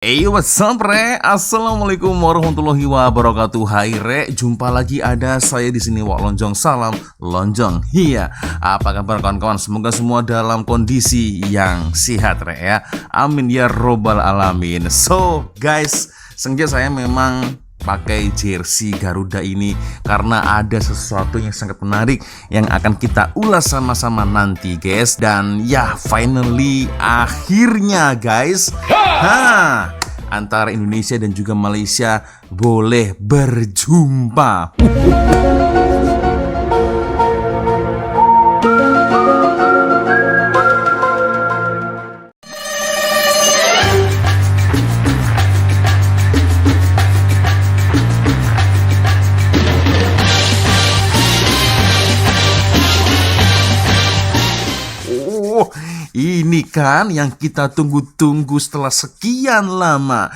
Hey, what's up, Re? Assalamualaikum warahmatullahi wabarakatuh. Hai, Re. Jumpa lagi ada saya di sini, Wak Lonjong. Salam Lonjong. Iya. Apa kabar kawan-kawan? Semoga semua dalam kondisi yang sehat, Re, ya. Amin ya robbal alamin. So, guys, sengaja saya memang pakai jersey Garuda ini karena ada sesuatu yang sangat menarik yang akan kita ulas sama-sama nanti, guys. Dan ya, finally akhirnya, guys, antara Indonesia dan juga Malaysia boleh berjumpa. Ini kan yang kita tunggu-tunggu setelah sekian lama.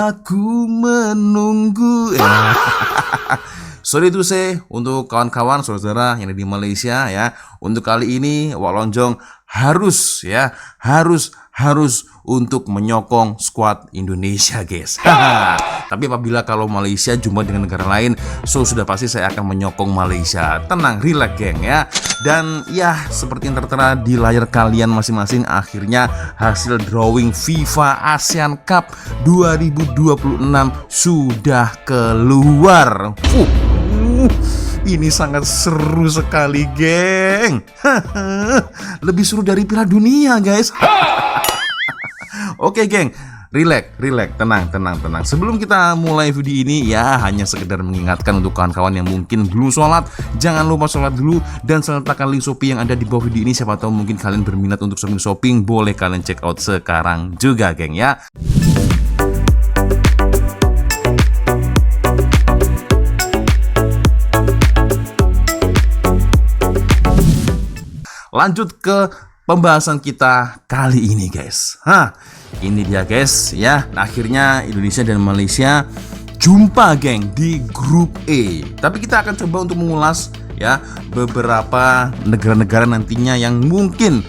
Aku menunggu. Sorry to say, untuk kawan-kawan saudara yang ada di Malaysia ya, untuk kali ini Wak Lonjong harus untuk menyokong skuad Indonesia, guys. Tapi apabila kalau Malaysia jumpa dengan negara lain, so sudah pasti saya akan menyokong Malaysia. Tenang, relax, geng ya. Dan ya, seperti yang tertera di layar kalian masing-masing, akhirnya hasil drawing FIFA ASEAN Cup 2026 sudah keluar. Ini sangat seru sekali, geng. Lebih seru dari Piala Dunia, guys. Oke, geng, relax, tenang. Sebelum kita mulai video ini, ya hanya sekedar mengingatkan untuk kawan-kawan yang mungkin belum sholat, jangan lupa sholat dulu dan sertakan link Shopee yang ada di bawah video ini. Siapa tahu mungkin kalian berminat untuk shopping, boleh kalian check out sekarang juga, geng ya. Lanjut ke pembahasan kita kali ini, guys. Ini dia, guys, ya. Akhirnya Indonesia dan Malaysia jumpa, geng, di grup E. Tapi kita akan coba untuk mengulas ya beberapa negara-negara nantinya yang mungkin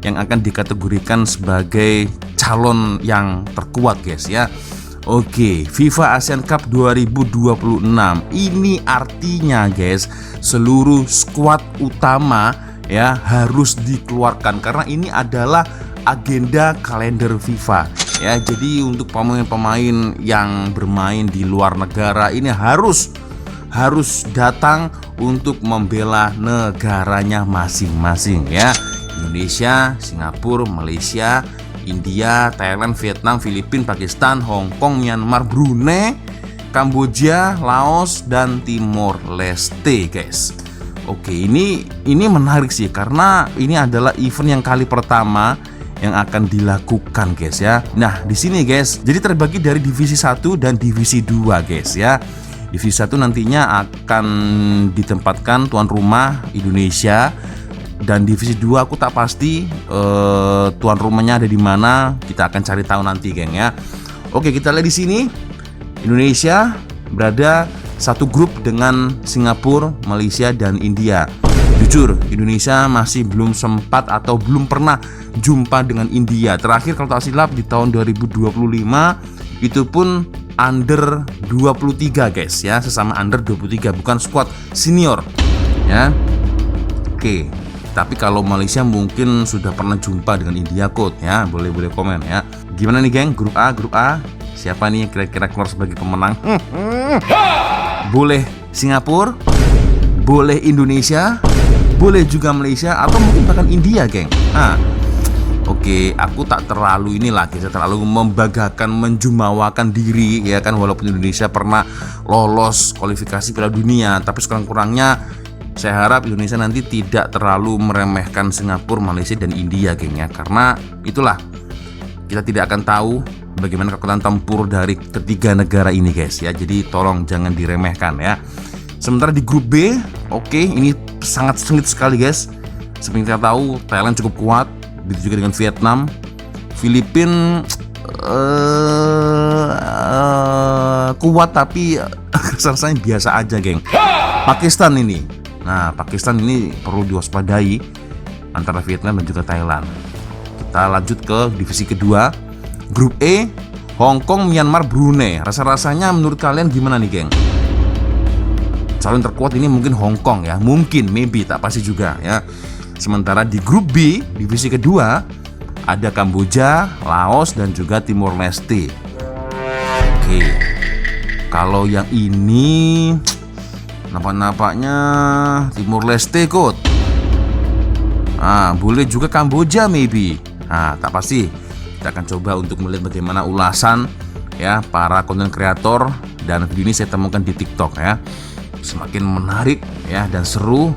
yang akan dikategorikan sebagai calon yang terkuat, guys, ya. Oke, FIFA ASEAN Cup 2026. Ini artinya, guys, seluruh skuad utama ya harus dikeluarkan karena ini adalah agenda kalender FIFA ya. Jadi untuk pemain-pemain yang bermain di luar negara ini harus datang untuk membela negaranya masing-masing ya. Indonesia, Singapura, Malaysia, India, Thailand, Vietnam, Filipina, Pakistan, Hong Kong, Myanmar, Brunei, Kamboja, Laos, dan Timor Leste, guys. Oke, ini menarik sih karena ini adalah event yang kali pertama yang akan dilakukan, guys ya. Nah, di sini, guys, jadi terbagi dari divisi 1 dan divisi 2, guys ya. Divisi 1 nantinya akan ditempatkan tuan rumah Indonesia dan divisi 2 aku tak pasti tuan rumahnya ada di mana. Kita akan cari tahu nanti, geng ya. Oke, kita lihat di sini Indonesia berada satu grup dengan Singapura, Malaysia, dan India. Jujur, Indonesia masih belum sempat atau belum pernah jumpa dengan India. Terakhir kalau tak silap di tahun 2025 itu pun under 23, guys ya, sesama under 23, bukan squad senior ya. Oke, tapi kalau Malaysia mungkin sudah pernah jumpa dengan India, Code ya. Boleh komen ya. Gimana nih, geng? Grup A, siapa nih yang kira-kira keluar sebagai pemenang? Boleh Singapura, boleh Indonesia, boleh juga Malaysia, atau mungkin bahkan India, geng. Oke, aku tak terlalu saya terlalu membanggakan, menjumawakan diri ya kan, walaupun Indonesia pernah lolos kualifikasi Piala Dunia, tapi sekurang-kurangnya saya harap Indonesia nanti tidak terlalu meremehkan Singapura, Malaysia, dan India, geng ya, karena itulah kita tidak akan tahu bagaimana kekuatan tempur dari ketiga negara ini, guys ya. Jadi tolong jangan diremehkan ya. Sementara di grup B, oke, ini sangat sengit sekali, guys. Seperti kita tahu, Thailand cukup kuat, begitu juga dengan Vietnam, Filipina kuat tapi rasanya biasa aja, geng. Pakistan ini perlu diwaspadai antara Vietnam dan juga Thailand. Kita lanjut ke divisi kedua, grup E, Hong Kong, Myanmar, Brunei. Rasa-rasanya menurut kalian gimana nih, geng? Calon terkuat ini mungkin Hong Kong ya, mungkin, maybe, tak pasti juga ya. Sementara di grup B, divisi kedua, ada Kamboja, Laos, dan juga Timor Leste. Oke, kalau yang ini nampak-nampaknya Timor Leste kot. Boleh juga Kamboja maybe. Tak pasti. Kita akan coba untuk melihat bagaimana ulasan ya para konten kreator, dan video ini saya temukan di TikTok ya. Semakin menarik ya dan seru.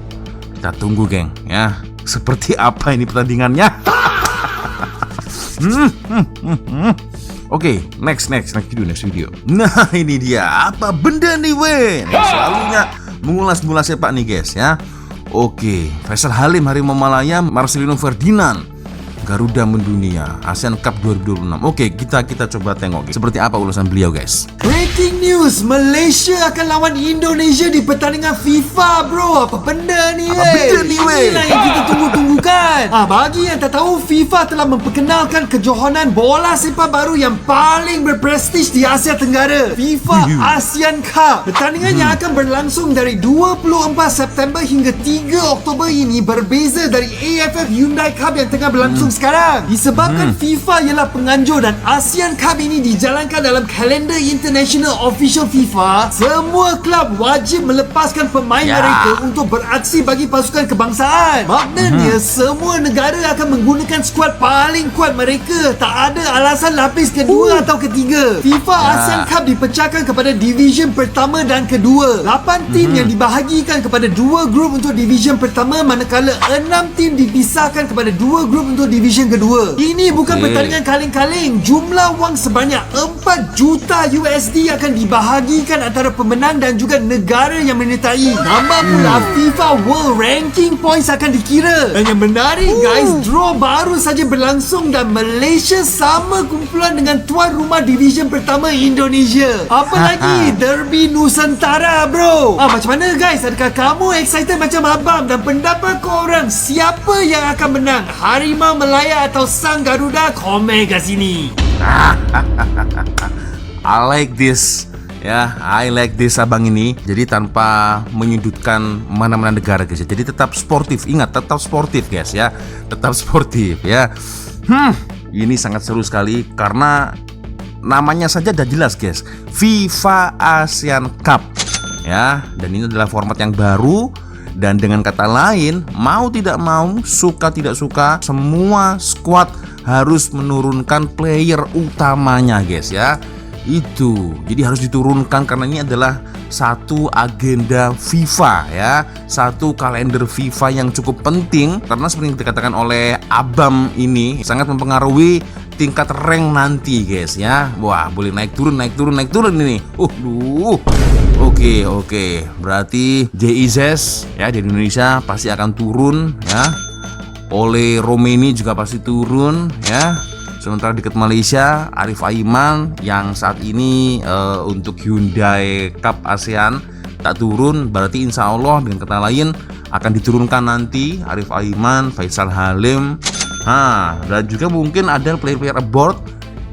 Kita tunggu, geng ya. Seperti apa ini pertandingannya? Oke, next video. Nah, ini dia. Apa benda nih, weh? Selalunya mengulas sepak nih, guys ya. Oke, Faisal Halim, Harimau Malaya, Marcelino Ferdinand, Garuda mendunia, ASEAN Cup 2026. Oke, kita coba tengok seperti apa ulasan beliau, guys. Breaking news, Malaysia akan lawan Indonesia di pertandingan FIFA, bro. Apa benda ni, weh? Inilah yang kita tunggu-tunggukan. Bagi yang tak tahu, FIFA telah memperkenalkan kejohanan bola sepak baru yang paling berprestij di Asia Tenggara, FIFA ASEAN Cup. Pertandingan yang akan berlangsung dari 24 September hingga 3 Oktober ini berbeza dari AFF Hyundai Cup yang tengah berlangsung sekarang. Disebabkan FIFA ialah penganjur dan ASEAN Cup ini dijalankan dalam kalender international official FIFA, semua klub wajib melepaskan pemain mereka untuk beraksi bagi pasukan kebangsaan. Maknanya semua negara akan menggunakan skuad paling kuat mereka. Tak ada alasan lapis kedua atau ketiga. FIFA ASEAN Cup dipecahkan kepada division pertama dan kedua. 8 tim yang dibahagikan kepada 2 grup untuk division pertama, manakala 6 tim dipisahkan kepada 2 grup untuk division kedua. Ini bukan pertandingan kaleng-kaleng. Jumlah wang sebanyak 4 juta USD akan dibahagikan antara pemenang dan juga negara yang menyertai. Tambah pula FIFA World Ranking Points akan dikira. Dan yang menarik, guys, draw baru saja berlangsung dan Malaysia sama kumpulan dengan tuan rumah division pertama Indonesia. Apa lagi? Derby Nusantara, bro. Macam mana, guys? Adakah kamu excited macam abang? Dan pendapat korang, siapa yang akan menang? Harimau Malaya atau Sang Garuda? Komen kat sini. I like this. Ya, I like this abang ini. Jadi tanpa menyudutkan mana-mana negara, guys. Jadi tetap sportif. Ingat, tetap sportif, guys ya. Tetap sportif ya. Ini sangat seru sekali karena namanya saja udah jelas, guys. FIFA ASEAN Cup. Ya, dan ini adalah format yang baru. Dan dengan kata lain, mau tidak mau, suka tidak suka, semua squad harus menurunkan player utamanya, guys ya. Itu jadi harus diturunkan karena ini adalah satu agenda FIFA ya, satu kalender FIFA yang cukup penting karena seperti yang dikatakan oleh Abam ini sangat mempengaruhi tingkat rank nanti, guys ya. Wah, boleh naik turun ini. Oke. Berarti JIZ ya di Indonesia pasti akan turun ya. Oleh Romeni juga pasti turun ya. Sementara dekat Malaysia, Arif Aiman yang saat ini untuk Hyundai Cup ASEAN tak turun, berarti insya Allah dengan kata lain akan diturunkan nanti Arif Aiman, Faisal Halim. Dan juga mungkin ada player-player aboard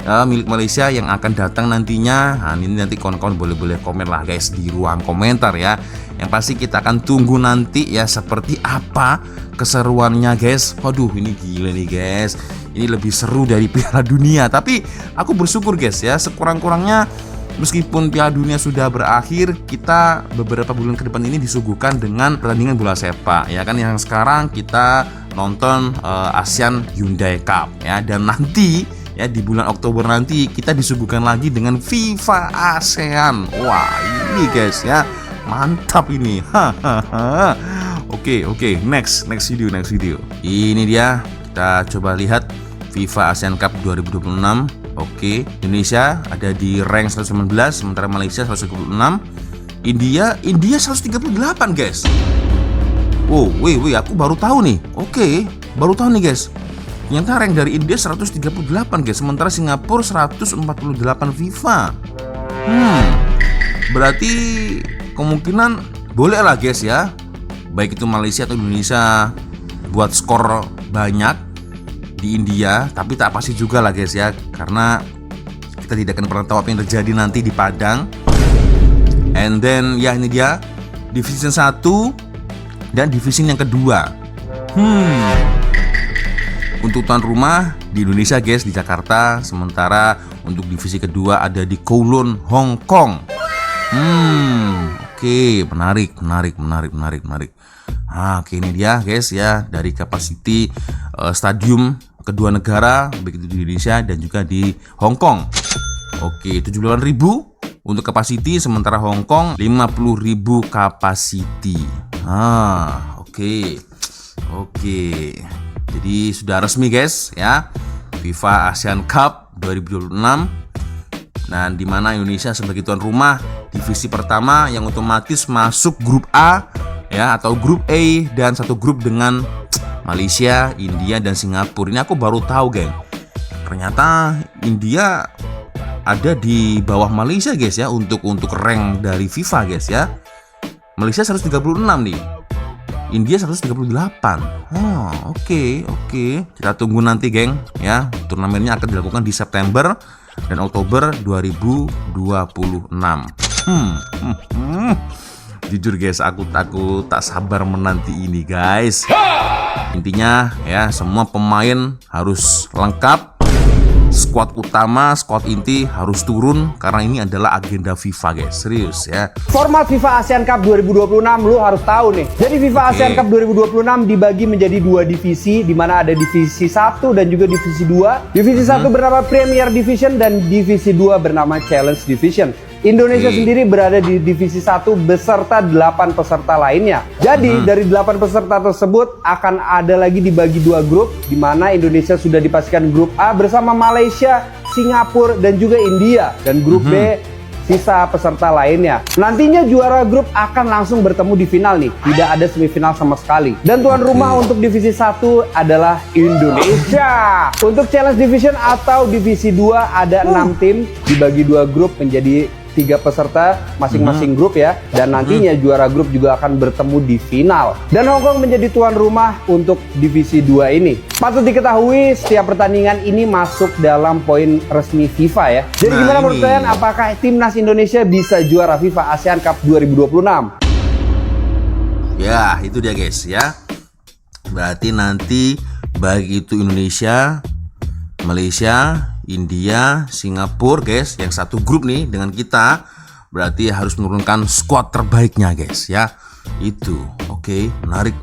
milik Malaysia yang akan datang nantinya. Ini nanti kawan-kawan boleh komen lah, guys, di ruang komentar ya. Yang pasti kita akan tunggu nanti ya seperti apa keseruannya, guys. Waduh, ini gila nih, guys. Ini lebih seru dari Piala Dunia. Tapi aku bersyukur, guys ya, sekurang-kurangnya meskipun Piala Dunia sudah berakhir, kita beberapa bulan ke depan ini disuguhkan dengan pertandingan bola sepak ya kan. Yang sekarang kita nonton ASEAN Hyundai Cup ya, dan nanti ya di bulan Oktober nanti kita disuguhkan lagi dengan FIFA ASEAN. Wah, ini guys ya, mantap ini. Oke, next video. Ini dia, kita coba lihat FIFA ASEAN Cup 2026. Oke, Indonesia ada di rank 119, sementara Malaysia 126. India 138, guys. Oh, weh, aku baru tahu nih. Oke, baru tahu nih, guys. Ternyata rank dari India 138, guys. Sementara Singapura 148 FIFA. Berarti kemungkinan boleh lah, guys ya. Baik itu Malaysia atau Indonesia buat skor banyak di India, tapi tak pasti juga lah guys ya, karena kita tidak akan pernah tahu apa yang terjadi nanti di Padang. And then ya ini dia Division 1 dan Division yang kedua. Untuk tuan rumah di Indonesia guys, di Jakarta. Sementara untuk divisi kedua ada di Kowloon, Hong Kong. Oke, menarik. Oke, ini dia guys ya, dari kapasiti stadium kedua negara, baik itu di Indonesia dan juga di Hong Kong. Oke, 78.000 untuk kapasiti, sementara Hong Kong 50.000 kapasiti. Oke. Jadi sudah resmi guys ya, FIFA ASEAN Cup 2026. Dan di mana Indonesia sebagai tuan rumah divisi pertama yang otomatis masuk grup A ya, atau grup A, dan satu grup dengan Malaysia, India dan Singapura. Ini aku baru tahu, geng. Ternyata India ada di bawah Malaysia guys ya, untuk rank dari FIFA guys ya. Malaysia 136 nih, India 138. Oke. Kita tunggu nanti geng ya. Turnamennya akan dilakukan di September dan Oktober 2026. Jujur guys, aku tak sabar menanti ini guys. Intinya ya, semua pemain harus lengkap. Squad utama, squad inti harus turun karena ini adalah agenda FIFA guys, serius ya. Format FIFA ASEAN Cup 2026 lu harus tahu nih. Jadi FIFA ASEAN Cup 2026 dibagi menjadi dua divisi, di mana ada divisi 1 dan juga divisi 2. Divisi 1 bernama Premier Division dan divisi 2 bernama Challenge Division. Indonesia sendiri berada di divisi 1 beserta 8 peserta lainnya. Jadi dari 8 peserta tersebut akan ada lagi dibagi 2 grup, di mana Indonesia sudah dipastikan grup A bersama Malaysia, Singapura dan juga India, dan grup B sisa peserta lainnya. Nantinya juara grup akan langsung bertemu di final nih, tidak ada semifinal sama sekali. Dan tuan rumah untuk divisi 1 adalah Indonesia. Untuk Challenge Division atau divisi 2 ada 6 tim, dibagi 2 grup menjadi 3 peserta masing-masing grup ya, dan nantinya juara grup juga akan bertemu di final. Dan Hong Kong menjadi tuan rumah untuk divisi 2 ini. Patut diketahui setiap pertandingan ini masuk dalam poin resmi FIFA ya. Jadi gimana menurut kalian, apakah timnas Indonesia bisa juara FIFA ASEAN Cup 2026? Ya, itu dia guys ya. Berarti nanti baik itu Indonesia, Malaysia, India, Singapura guys, yang satu grup nih dengan kita, berarti harus menurunkan squad terbaiknya guys ya. Itu oke, menarik.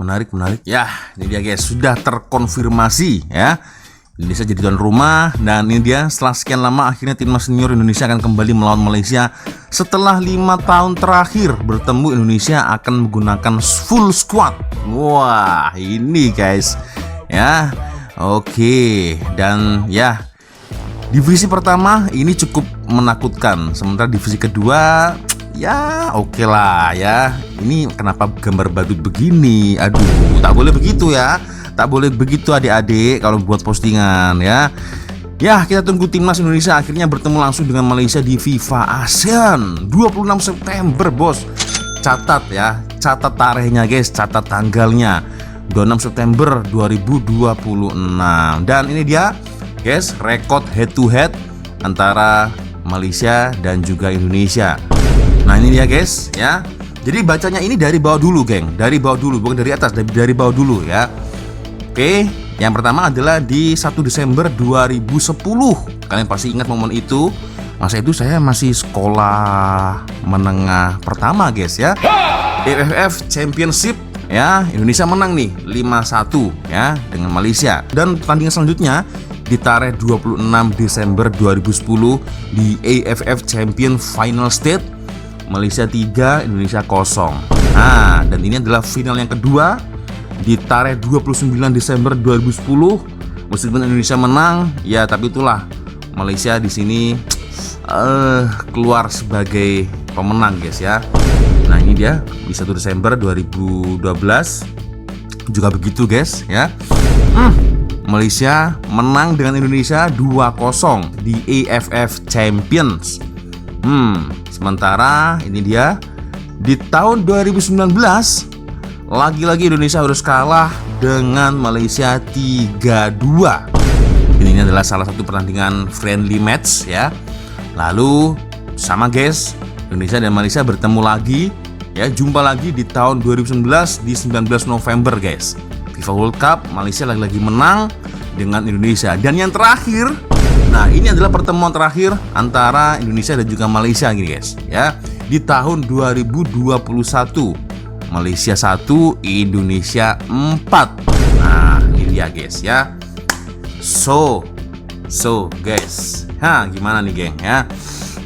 Ya, ini dia guys, sudah terkonfirmasi ya, Indonesia jadi tuan rumah. Dan ini dia, setelah sekian lama akhirnya timnas senior Indonesia akan kembali melawan Malaysia. Setelah 5 tahun terakhir bertemu, Indonesia akan menggunakan full squad. Wah, ini guys ya. Oke, dan ya, divisi pertama ini cukup menakutkan, sementara divisi kedua ya oke lah ya. Ini kenapa gambar badut begini? Aduh, tak boleh begitu ya. Tak boleh begitu adik-adik kalau buat postingan ya. Ya, kita tunggu timnas Indonesia akhirnya bertemu langsung dengan Malaysia di FIFA ASEAN 26 September bos. Catat ya, catat tarikhnya guys, catat tanggalnya 26 September 2026. Dan ini dia guys, rekod head to head antara Malaysia dan juga Indonesia. Nah ini dia guys ya. Jadi bacanya ini dari bawah dulu geng, dari bawah dulu, bukan dari atas, dari bawah dulu ya. Oke, yang pertama adalah di 1 Desember 2010. Kalian pasti ingat momen itu. Masa itu saya masih sekolah menengah pertama guys ya. AFF Championship ya, Indonesia menang nih 5-1 ya dengan Malaysia. Dan pertandingan selanjutnya di tarikh 26 Desember 2010 di AFF Champion Final State, Malaysia 3, Indonesia 0. Nah, dan ini adalah final yang kedua di tarikh 29 Desember 2010. Meskipun Indonesia menang, ya tapi itulah Malaysia di sini keluar sebagai pemenang guys ya. Nah, ini dia di 1 Desember 2012 juga begitu guys ya. Malaysia menang dengan Indonesia 2-0 di AFF Champions. Sementara ini dia di tahun 2019 lagi-lagi Indonesia harus kalah dengan Malaysia 3-2. dan ini adalah salah satu pertandingan friendly match ya. Lalu sama guys, Indonesia dan Malaysia bertemu lagi ya, jumpa lagi di tahun 2019 di 19 November guys. FIFA World Cup, Malaysia lagi-lagi menang dengan Indonesia. Dan yang terakhir, nah ini adalah pertemuan terakhir antara Indonesia dan juga Malaysia gini guys ya, di tahun 2021. Malaysia 1, Indonesia 4. Nah, ini dia guys ya. So guys, gimana nih geng ya?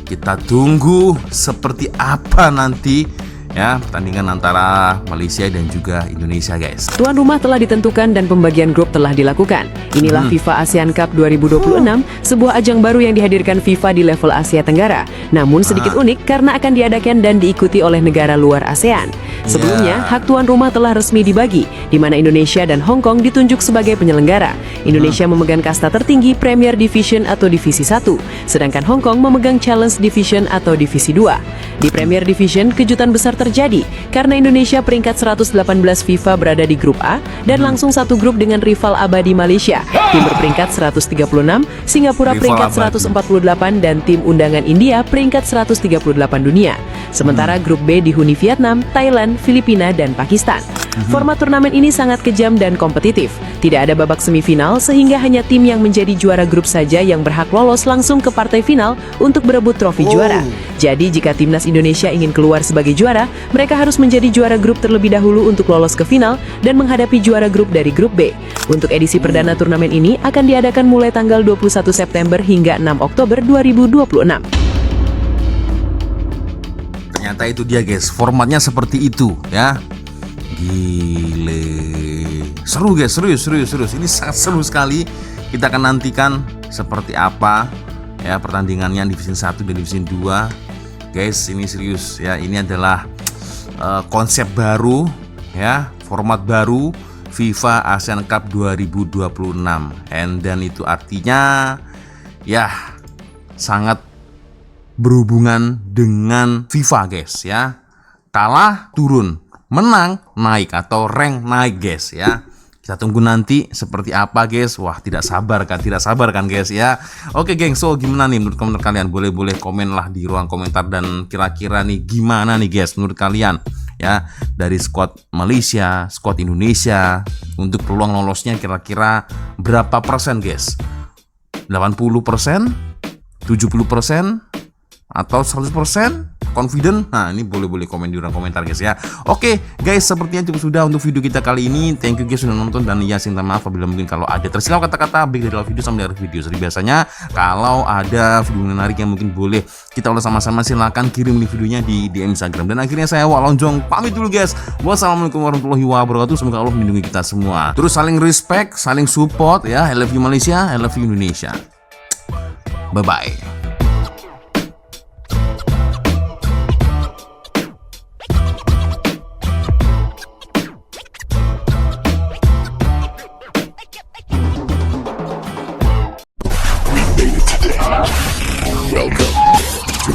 Kita tunggu seperti apa nanti ya pertandingan antara Malaysia dan juga Indonesia guys. Tuan rumah telah ditentukan dan pembagian grup telah dilakukan. Inilah FIFA ASEAN Cup 2026, sebuah ajang baru yang dihadirkan FIFA di level Asia Tenggara. Namun sedikit unik karena akan diadakan dan diikuti oleh negara luar ASEAN. Sebelumnya, hak tuan rumah telah resmi dibagi, di mana Indonesia dan Hong Kong ditunjuk sebagai penyelenggara. Indonesia memegang kasta tertinggi Premier Division atau Divisi 1, sedangkan Hong Kong memegang Challenge Division atau Divisi 2. Di Premier Division, kejutan besar terjadi karena Indonesia peringkat 118 FIFA berada di grup A dan langsung satu grup dengan rival abadi Malaysia. Tim berperingkat 136, Singapura peringkat 148 dan tim undangan India peringkat 138 dunia. Sementara grup B dihuni Vietnam, Thailand, Filipina dan Pakistan. Format turnamen ini sangat kejam dan kompetitif. Tidak ada babak semifinal sehingga hanya tim yang menjadi juara grup saja yang berhak lolos langsung ke partai final untuk berebut trofi juara. Jadi jika timnas Indonesia ingin keluar sebagai juara, mereka harus menjadi juara grup terlebih dahulu untuk lolos ke final dan menghadapi juara grup dari grup B. Untuk edisi perdana turnamen ini akan diadakan mulai tanggal 21 September hingga 6 Oktober 2026. Ternyata itu dia guys, formatnya seperti itu ya. Gile, seru guys, serius. Ini sangat seru sekali. Kita akan nantikan seperti apa ya pertandingannya Divisi 1 dan Divisi 2. Guys, ini serius ya. Ini adalah konsep baru ya, format baru FIFA ASEAN Cup 2026. Dan itu artinya ya sangat berhubungan dengan FIFA guys ya. Kalah turun, menang naik atau rank naik guys ya. Kita tunggu nanti seperti apa guys. Wah, tidak sabar kan guys ya. Oke geng, so gimana nih menurut kalian? Boleh komen lah di ruang komentar. Dan kira-kira nih gimana nih guys menurut kalian ya, dari squad Malaysia, squad Indonesia, untuk peluang lolosnya kira-kira berapa persen guys? 80%? 70%? Atau 100% confident? Nah, ini boleh komen di ruang komentar guys ya. Oke guys, sepertinya cukup sudah untuk video kita kali ini. Thank you guys sudah nonton, dan ya minta maaf apabila mungkin kalau ada tersilau kata-kata baik dari awal video sampai akhir video. Seperti biasanya, kalau ada video menarik yang mungkin boleh kita ulas sama-sama, silahkan kirim link videonya di DM Instagram. Dan akhirnya saya Wak Lonjong pamit dulu guys. Wassalamualaikum warahmatullahi wabarakatuh. Semoga Allah melindungi kita semua. Terus saling respect, saling support ya. I love you Malaysia, I love you Indonesia. Bye bye.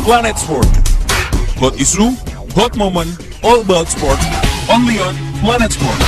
Planet Sport. Hot issue, hot moment, all about sport, only on Planet Sport.